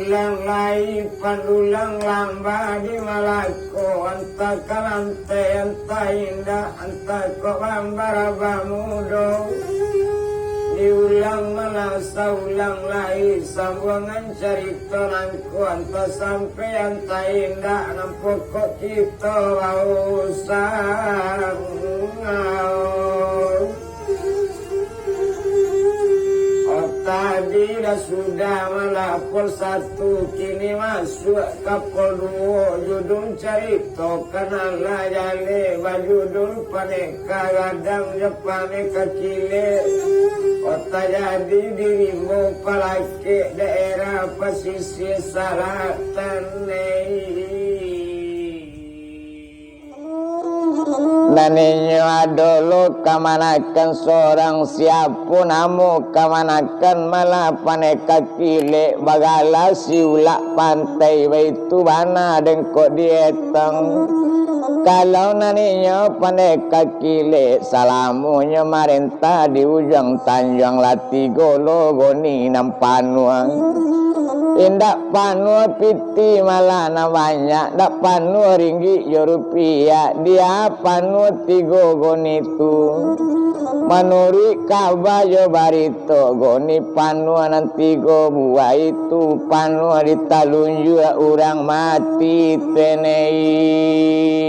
ulang lai pandulang lamba di malako anta kalante anta indah anta kobambara bamudo diulang malasa ulang lai sambungan cerita nangku anta sampai anta indah nampokok kita usang tadi dah sudah melapor satu kini masuk kapal dua judul cerita kenal jale bajudul paneka gadang paneka cile kota jadi dirimu palake daerah pesisir selatan Naninyo adolo kamanakan seorang siapun namu kamanakan malah paneka kile bagala siulak pantai itu bana dengkok dietang kalau naninyo paneka kile salamunya marenta di ujung tanjung lati golo goni nampanuang indak panua piti malah namanya dak panua ringgi yo rupiah dia panua tigo goni tu manuri kaba yo barito goni panua nanti go buah itu panua ditalunju orang mati tenei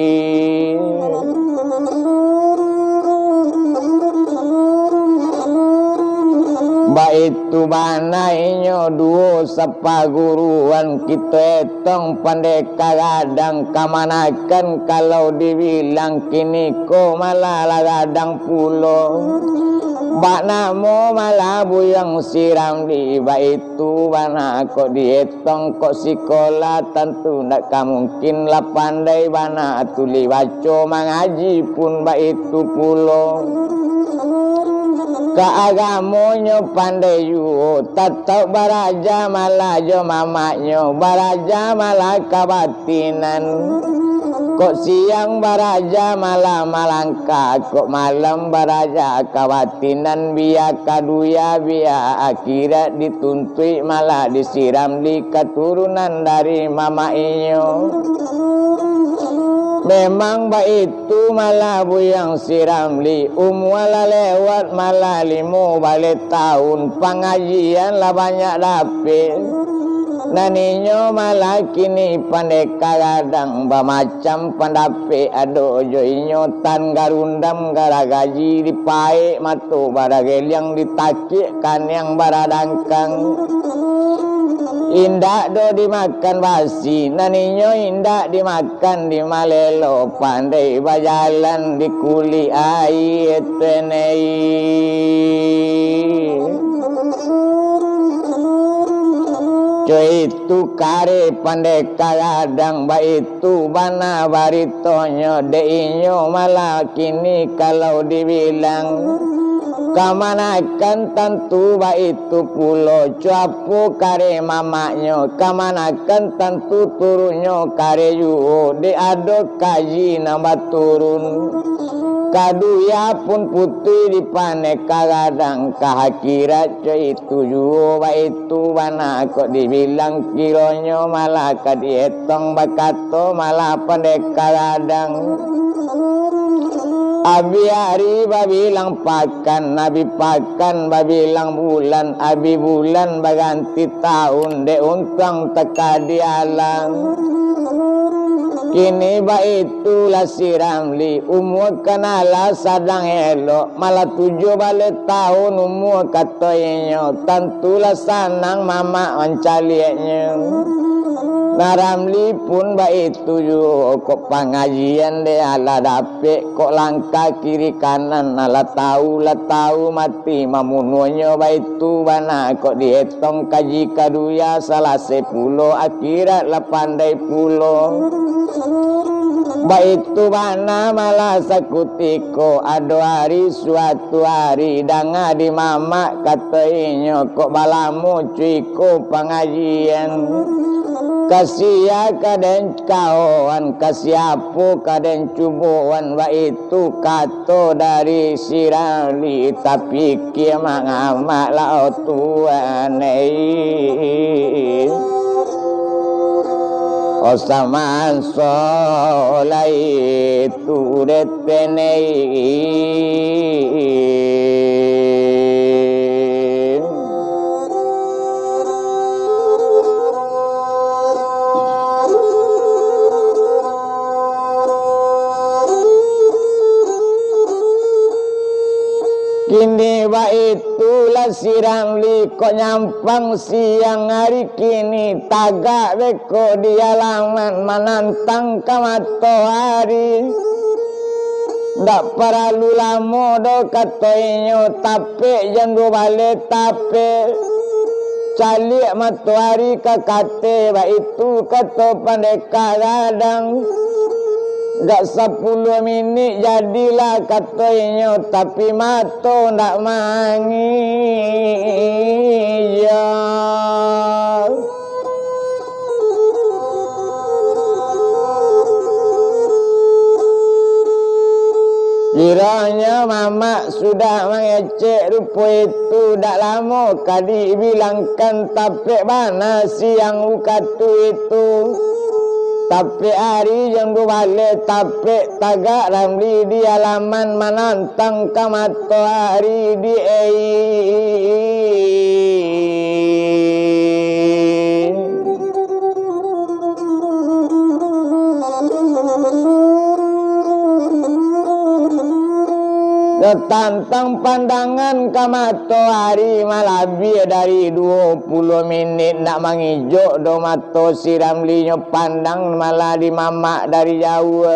Baitu banainyo duo sepaguruan kita etong pandeka gadang kamanakan kalau dibilang kini ko malah gadang pulo bak namo malah buyang siram di baitu bana kok dietong kok sekolah tentu ndak mungkin lah pandai bana tuli baca mengaji pun baitu pulo keagamonyo pandai yu tatau baraja malah jo mamaknyo baraja malah kabatinan kok siang baraja malah malangka kok malam baraja kabatinan biya kaduya biya akhirat dituntui malah disiram di keturunan dari mamaknyo memang itu malah buyang siram li wala lewat malah limu balik tahun pengajian lah banyak dapet naninyo malah kini pandeka gadang macam pandape ado joinyo tan garundam garagaji dipae matu baragel yang ditakik kan yang baradangkang indak do dimakan basi naninyo indak dimakan di malelo pandai bajalan di kuli air tenei itu kare pandeka gadang itu bana baritonyo deinyo malah kini kalau dibilang kamanakan tentu itu pulo cuapu kare mamaknyo kamanakan tentu turunyo kare yuho diado kaji nambah turun kaduya pun putih di paneka gadang kahakirat itu yuho itu mana kok dibilang kironyo malah kadietong bakato malah pandeka gadang Abi hari babilang pakan, Nabi pakan babilang bulan, Abi bulan baganti tahun, de untang teka di alam. Kini baitulah siram li, umur kenala sadang elok, malah 7 balik tahun umur katoinyo, tentulah sanang mama mencaliaknya. Naramli pun baitu yo kok pengajian de ala dapet kok langkah kiri kanan ala tahu mati mamunonyo baitu bana kok dietong kaji kaduya salah 10 akhirat lah pandai pulo baitu bana malah sakutiko ado hari suatu hari danga di mama katanya kok balamu cuiko pengajian Kasia kaden kawan kasiapu kaden cubuan wa itu kato dari sirali tapi kia mangamak lau tuanei Osaman solai turetenei kini wa itulah sirang liko nyampang siang hari kini tagak beko di halaman menantang kamato hari ndak perlu lamo do katoinyo tapi jangan balik tapi calik matahari kakate wa itu kato pandeka gadang gak 10 minit jadilah katanya tapi mato ndak mangi ya kiranya mama sudah mengecek rupa itu dak lama kadi bilangkan tapi mana siang ukatu itu tapi hari yang balik tapi tagak ramli di halaman menantang ke matahari di tantang pandangan ke matahari malah lebih dari 20 minit nak mengijok do mato si Ramli nyo pandang malah di mamak dari jauh.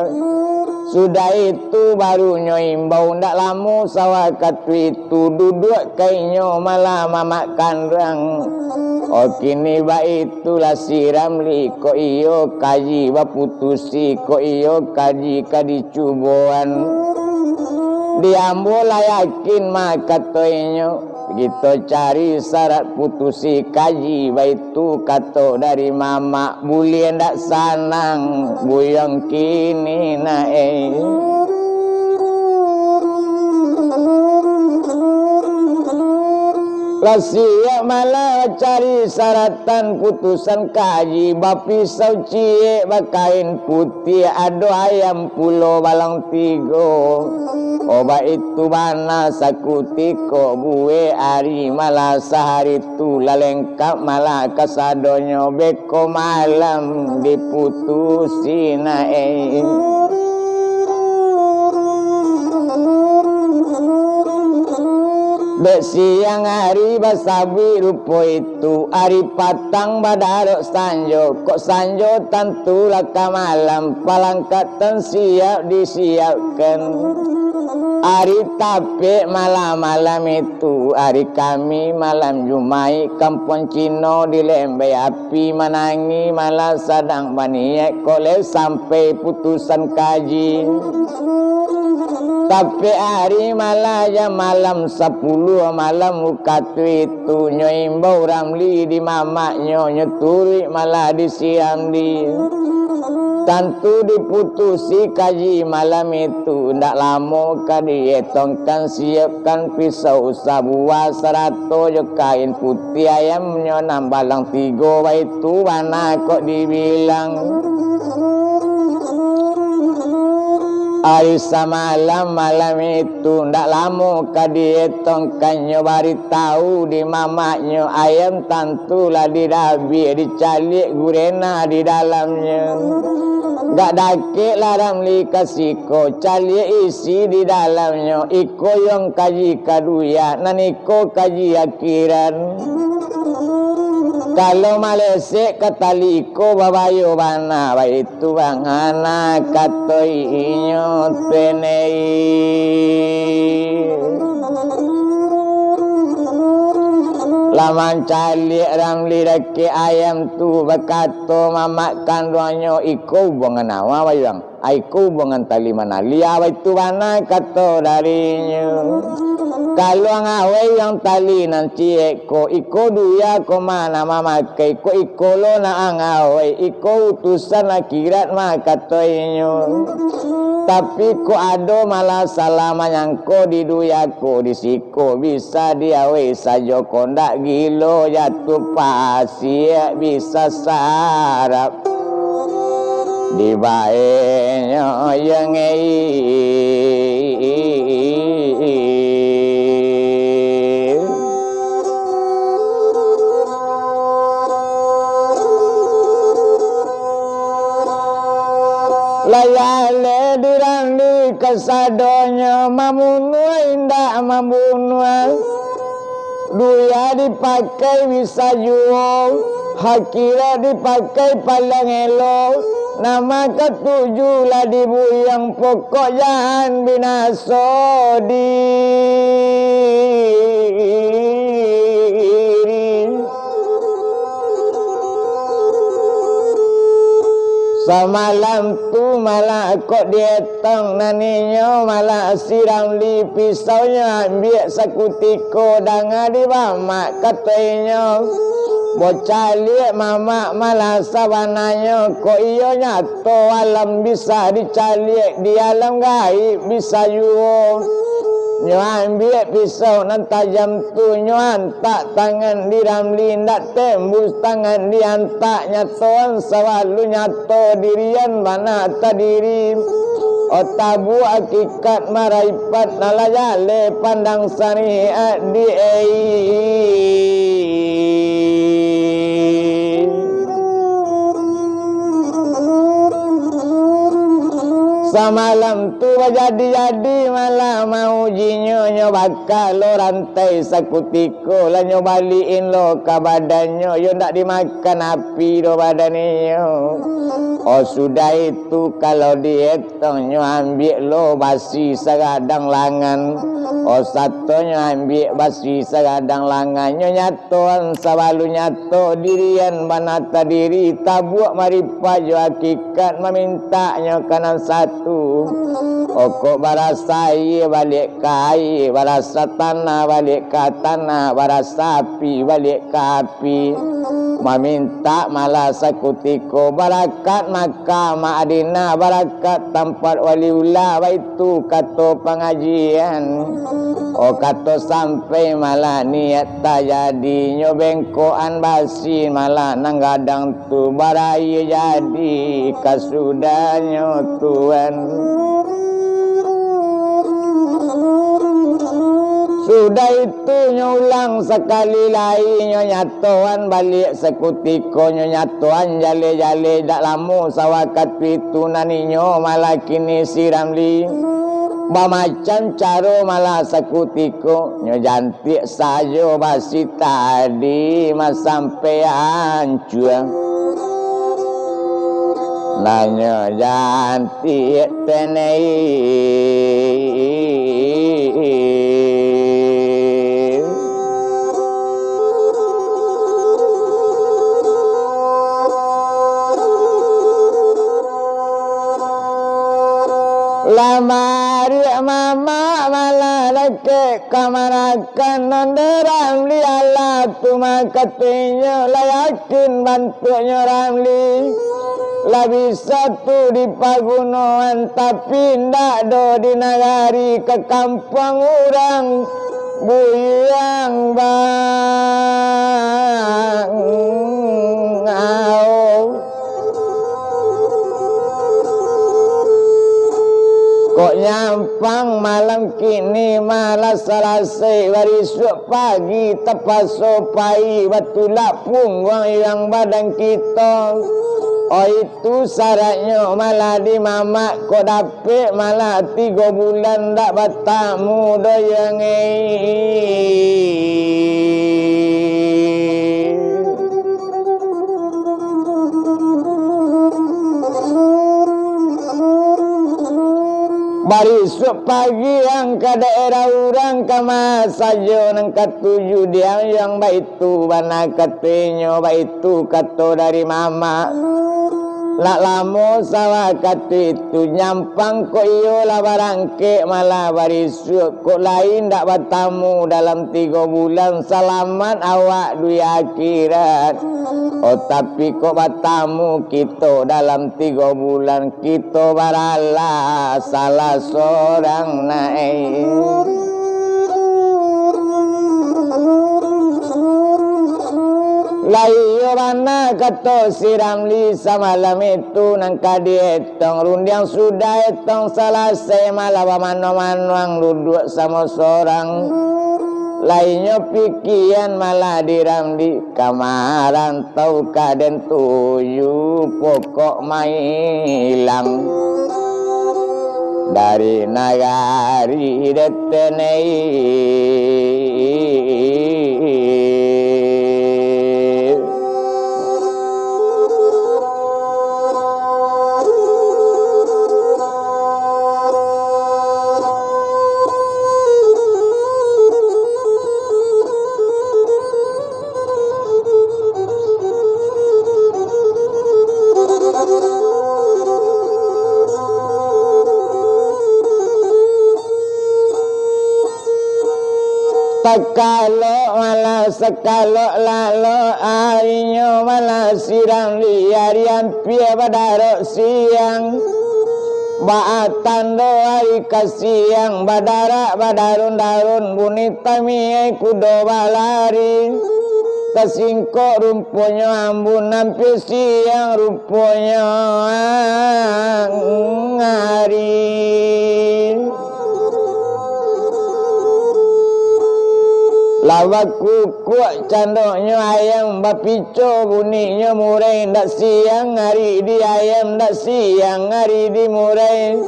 Sudah itu baru nyo imbau ndak lama sawah katu itu duduk kainyo malah mamak kandrang. Oh kini ba itulah si Ramli kok iyo kaji ba putusi kok iyo kaji kadicuboan. Diambola yakin maka toinyo begitu cari syarat putusi kaji baitu kato dari mama bulien ndak sanang buyang kini nae Lasia malah cari syaratan putusan kaji bapisau cie bakain putih ado ayam pulo balang tigo oba itu mana sakutiko buwe ari malah sehari tu lalengkap malah kasadonyo beko malam diputusi nae Dek siang hari basabi rupo itu hari patang badarok sanjo kok sanjo tentulah ke malam palangkatan siap disiapkan hari tapi malam-malam itu hari kami malam Jumai kampung Cino di Lembai api menangi malah sadang baniak kolej sampai putusan kaji tapi hari malah ya malam 10 malam ukatu itu nyoimbau Ramli di mamaknya nyeturi malah disiam di tentu diputusi kaji malam itu ndak lama kadietongkan siapkan pisau sabua 100 je kain putih ayamnya nambalang 3 itu mana kok dibilang Aisyah malam itu ndak lama kadietongkannya bari tahu di mamaknya ayam tentulah didabi dicalik gurena di dalamnya gak dakik larang li kasiko calik isi di dalamnya iko yang kaji kaduya naniko kaji akhiran kalau Malaysia kataliko babayo bana itu bang anak katoi inyo tenei laman calik Ramli dake ayam tu bakato mamak kandonyo iko hubungan awa bayang iko hubungan tali mana lia itu bana kato darinya kalau ngawe yang tali nanti iko duya ko mana mama ke iko lo na ngawe iko utusan akhirat maka toinyo tapi ko ado malah salama yang ko di duya ko di siko bisa diawe sajo kondak gilo jatuh pasir bisa sarap di baenya yang layale dirandi kesadonya mamunua indah mamunua duya dipakai bisa jual hakira dipakai paling elok nama ketujuh lah dibuyang pokok jangan binaso semalam tu malah kok dietong naninyo malah siram li pisaunya ambil sakutiko danga di mamak katanya bocah liat mamak malah sabananya kok iyo nyato alam bisa dicalik di alam gaib bisa juga nyo ambil pisau nan tajam tu nyo antak tangan di ramli ndak tembus tangan di antak nyato selalu nyato dirian mana tadiri otabu hakikat maraipat nalayale pandang syariat di semalam tu jadi malah mau jinyo nyo bakal lo rantai sakutiko lah nyo baliin lo ke badannya yo ndak dimakan api do badannya oh sudah itu kalau dietong nyo ambil lo basi segadang langan oh satunya ambil basi segadang langan nyo nyato selalu nyato dirian banata diri tabuak maripa jo hakikat memintanya kanan satu okok barasa iya balik ke air barasa tanah balik ke tanah barasa api balik ke api meminta malah sakutiko barakat maka ma'adina barakat tempat waliullah itu kata pengajian oh kata sampai malah niat tak jadi nyobengkoan basi malah nanggadang tu baraya jadi kasudahnya tuan sudah itu nyulang sekali lain nyatoan balik sekutiko nyatoan jale-jale dak lamu sawakat pitu naninyo malah kini siram li macam cara malah sekutiko jantik saja basi tadi mas sampai hancur nanya jantik tenei lamari mama malah leke kamarakan nonderam li Allah tu makatinya layakin bantunya ramli lah bisa tu di pagunuan tapi ndak do di nagari ke kampung orang buyang bang kok nyampang malam kini malah selesai barisuk pagi tepat sopai batu lapung yang badan kita oh itu syaratnya malah di mamak kok dapet malah 3 bulan dak batamu doyang barisuk pagi yang ke daerah orang kama saja nang ketujuh dia yang baitu bana katanya baitu kato dari mama lak lamo sawa kata itu nyampang kok iyo lah barangke malah barisuk kok lain dak bertamu dalam 3 bulan selamat awak dunia akhirat oh tapi kok bertamu kita dalam 3 bulan kita baralah salah seorang naik Layu mana kata siram li semalam itu nang kadietong rundiang sudah etong selesai malah mano-manoang duduk sama seorang lainnya pikian malah diram di kamaran tau kaden tuyu pokok mailang dari nagari detenei Takalo malah sekalo lalo arinyo malah sirang liarian pia badarok siang baatan doai kasiang badara badarun darun bunita miai kudo balari kesingko rumpunya ambun nampi siang rumpunya ngari lawak kukuak candoknya ayam bapico bunyinya murai ndak siang hari di ayam ndak siang hari di murai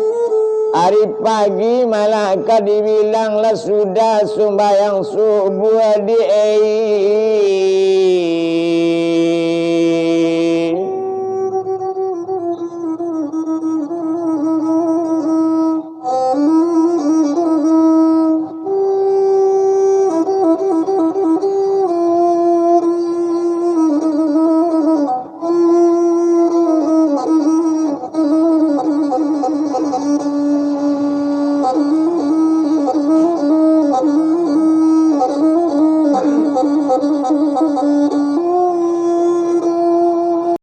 hari pagi malah dibilang lah sudah sembahyang subuh di